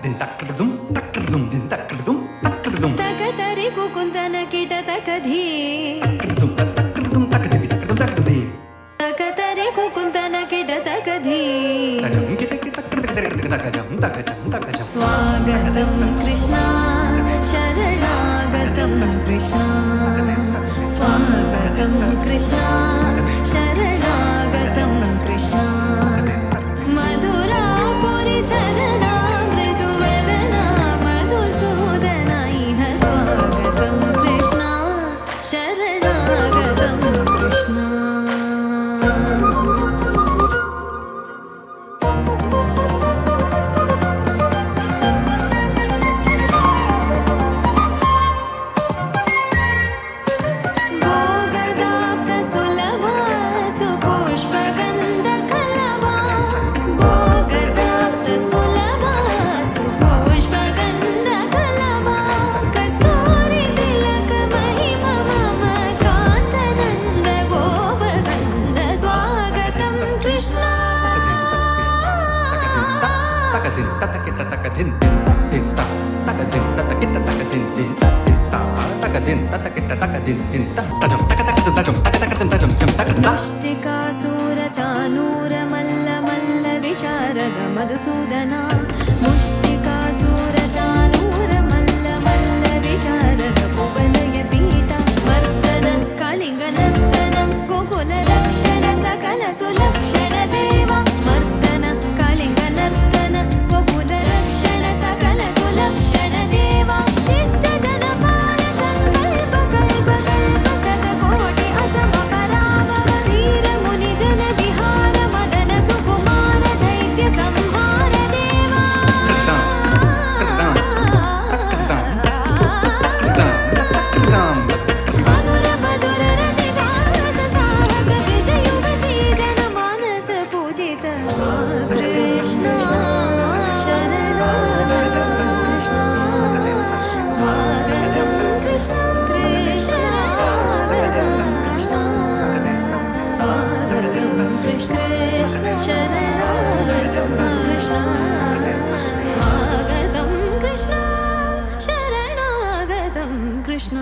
din takdum din takdum takatari kukundana kita takadhi takdum takdum takatari kukundana kita takadhi takdum kita takdum swagatam krishna sharanagatam krishna swagatam krishna sharanagatam krishna madhura puri sadana mriduvadana madhusudana iha swagatam krishna sharanagatam krishna takadin tatakita takadin din takadin tatakita takadin din takadin tatakita takadin din tajam takadin tajam takadin मुष्टिकासुर Chanura मल्ल मल्ल विशारद मधुसूदना मुष्टिकासुर चानूर मल्ल मल्ल विशारद कुवलय पीठ वर्तन कलिंग नर्तन गोकुल रक्षण सकल सुलक्षण देव मर्दन कलिंग नर्तन गोकुल रक्षण सकल सुलक्षण देव शिष्ट जनपाल संकल्प कल्प कल्प शतकोटि असम पराग धीर मुनि जन विहार मदन सुकुमार दैत्य संहार देवा मधुर मधुर रति साहस साहस विजय युवती जन मानस पूजित कृष्ण शरणागतं कृष्ण स्वागतं कृष्ण कृष्णागतं कृष्ण स्वागतं कृष्ण शरणागतं कृष्ण स्वागतं कृष्ण शरणागतं कृष्ण